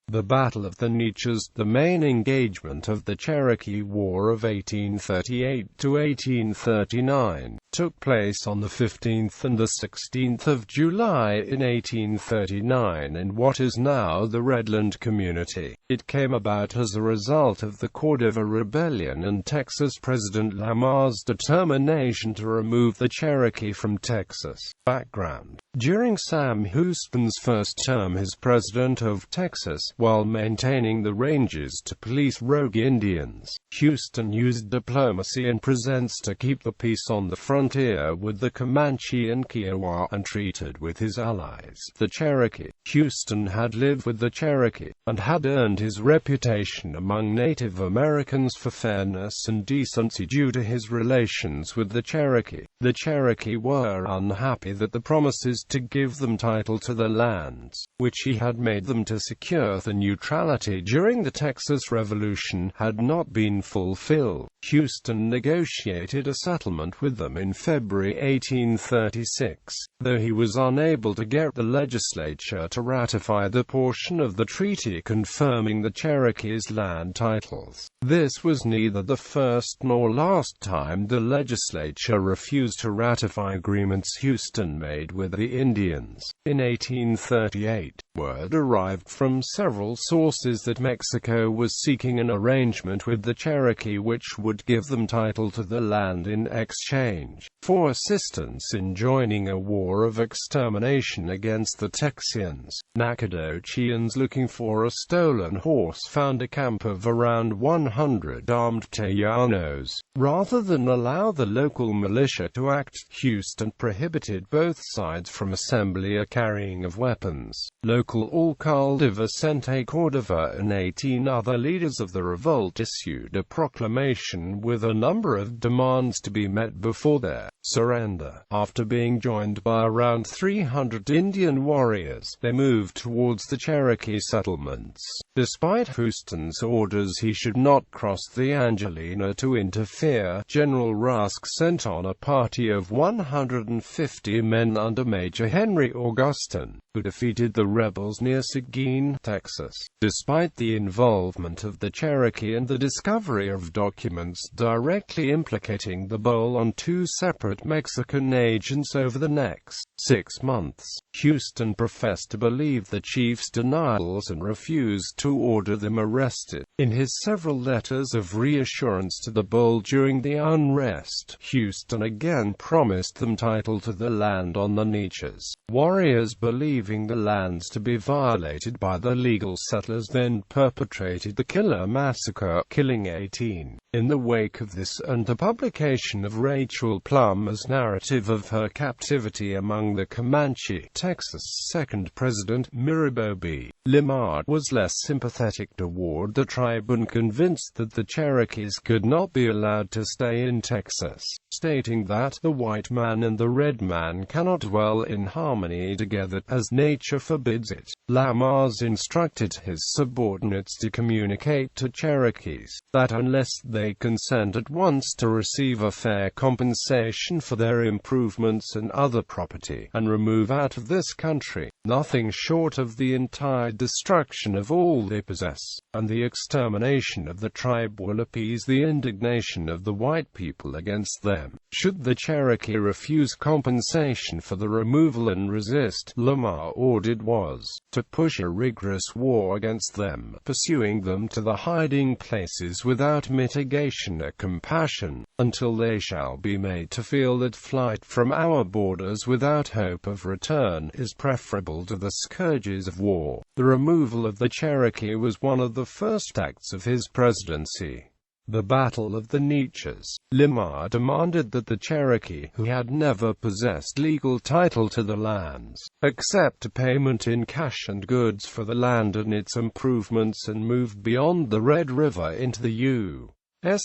The Battle of the Neches, the main engagement of the Cherokee War of 1838 to 1839, took place on the 15th and the 16th of July in 1839 in what is now the Redland community. It came about as a result of the Córdova rebellion and Texas President Lamar's determination to remove the Cherokee from Texas. Background: during Sam Houston's first term as president of Texas, while maintaining the ranges to police rogue Indians, Houston used diplomacy and presents to keep the peace on the frontier with the Comanche and Kiowa, and treated with his allies, the Cherokee. Houston had lived with the Cherokee, and had earned his reputation among Native Americans for fairness and decency due to his relations with the Cherokee. The Cherokee were unhappy that the promises to give them title to the lands, which he had made them to secure the neutrality during the Texas Revolution, had not been fulfilled. Houston negotiated a settlement with them in February 1836, though he was unable to get the legislature to ratify the portion of the treaty confirming the Cherokee's land titles. This was neither the first nor last time the legislature refused to ratify agreements Houston made with the Indians. In 1838, word arrived from several sources that Mexico was seeking an arrangement with the Cherokee which would give them title to the land in exchange for assistance in joining a war of extermination against the Texians. Nacogdochians looking for a stolen horse found a camp of around 100 armed Tejanos. Rather than allow the local militia to act, Houston prohibited both sides from assembly or carrying of weapons. Local alcalde Vicente Córdova and 18 other leaders of the revolt issued a proclamation with a number of demands to be met before their surrender. After being joined by around 300 Indian warriors, they moved towards the Cherokee settlements. Despite Houston's orders he should not cross the Angelina to interfere, General Rusk sent on a party of 150 men under Major Henry Augustin, who defeated the rebels near Seguin, Texas. Despite the involvement of the Cherokee and the discovery of documents directly implicating the Bull on two separate Mexican agents over the next 6 months, Houston professed to believe the chief's denials and refused to order them arrested. In his several letters of reassurance to the Bull during the unrest, Houston again promised them title to the land on the Neches. Warriors believing the lands to be violated by the legal settlers then perpetrated the Killer Massacre, killing 18. In the wake of this and the publication of Rachel Plummer's narrative of her captivity among the Comanche, Texas' second president, Mirabeau B. Lamar, was less sympathetic toward the tribe and convinced that the Cherokees could not be allowed to stay in Texas, stating that the white man and the red man cannot dwell in harmony together, as nature forbids it. Lamar's instructed his subordinates to communicate to Cherokees that unless they consent at once to receive a fair compensation for their improvements and other property, and remove out of this country, nothing short of the entire destruction of all they possess, and the extermination of the tribe will appease the indignation of the white people against them. Should the Cherokee refuse compensation for the removal and resist, Lamar ordered was to push a rigorous war against them, pursuing them to the hiding places without mitigation or compassion, until they shall be made to feel that flight from our borders without hope of return is preferable to the scourges of war. The removal of the Cherokee was one of the first acts of his presidency. The Battle of the Neches. Lamar demanded that the Cherokee, who had never possessed legal title to the lands, accept a payment in cash and goods for the land and its improvements and move beyond the Red River into the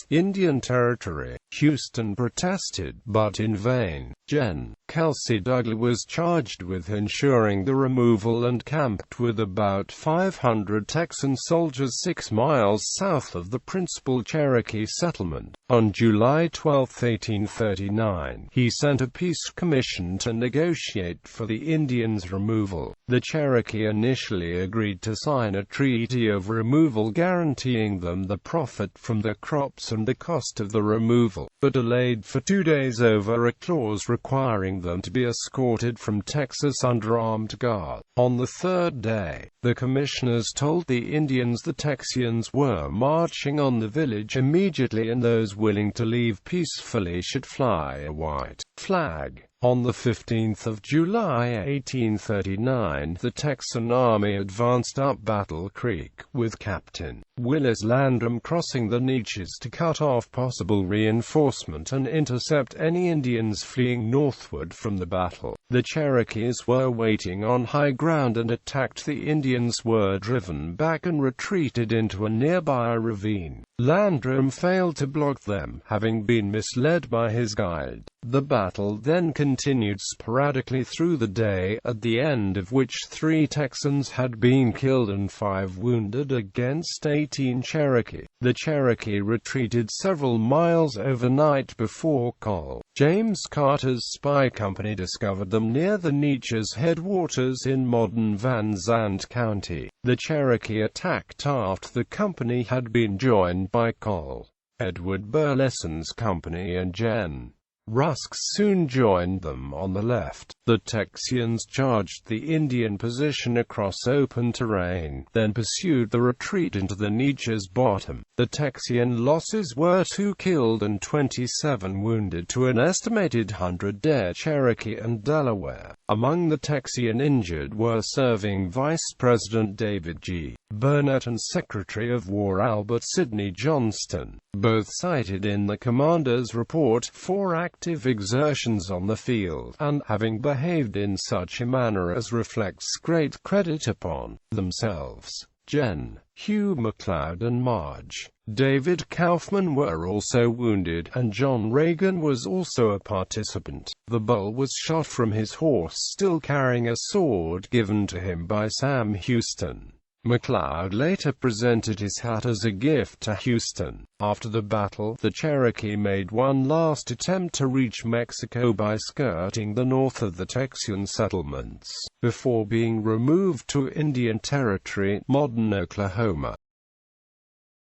Indian Territory. Houston protested, but in vain. Gen. Kelsey Douglas was charged with ensuring the removal and camped with about 500 Texan soldiers 6 miles south of the principal Cherokee settlement. On July 12, 1839, he sent a peace commission to negotiate for the Indians' removal. The Cherokee initially agreed to sign a treaty of removal guaranteeing them the profit from the crops and the cost of the removal, but delayed for 2 days over a clause requiring them to be escorted from Texas under armed guard. On the third day, the commissioners told the Indians the Texians were marching on the village immediately and those willing to leave peacefully should fly a white flag. On the 15th of July 1839, the Texan army advanced up Battle Creek, with Captain Willis Landrum crossing the Neches to cut off possible reinforcement and intercept any Indians fleeing northward from the battle. The Cherokees were waiting on high ground and attacked. The Indians were driven back and retreated into a nearby ravine. Landrum failed to block them, having been misled by his guide. The battle then continued sporadically through the day, at the end of which 3 Texans had been killed and 5 wounded against 18 Cherokee. The Cherokee retreated several miles overnight before Col. James Carter's spy company discovered them near the Neches headwaters in modern Van Zandt County. The Cherokee attacked after the company had been joined by Col. Edward Burleson's company and Gen. Rusk soon joined them on the left. The Texians charged the Indian position across open terrain, then pursued the retreat into the Neches bottom. The Texian losses were 2 killed and 27 wounded to an estimated 100 dead Cherokee and Delaware. Among the Texian injured were Serving Vice President David G. Burnett and Secretary of War Albert Sidney Johnston, both cited in the commander's report for active exertions on the field, and having behaved in such a manner as reflects great credit upon themselves. Gen. Hugh McLeod and Marge David Kaufman were also wounded, and John Reagan was also a participant. The bull was shot from his horse still carrying a sword given to him by Sam Houston. McLeod later presented his hat as a gift to Houston. After the battle, the Cherokee made one last attempt to reach Mexico by skirting the north of the Texian settlements, before being removed to Indian Territory, modern Oklahoma.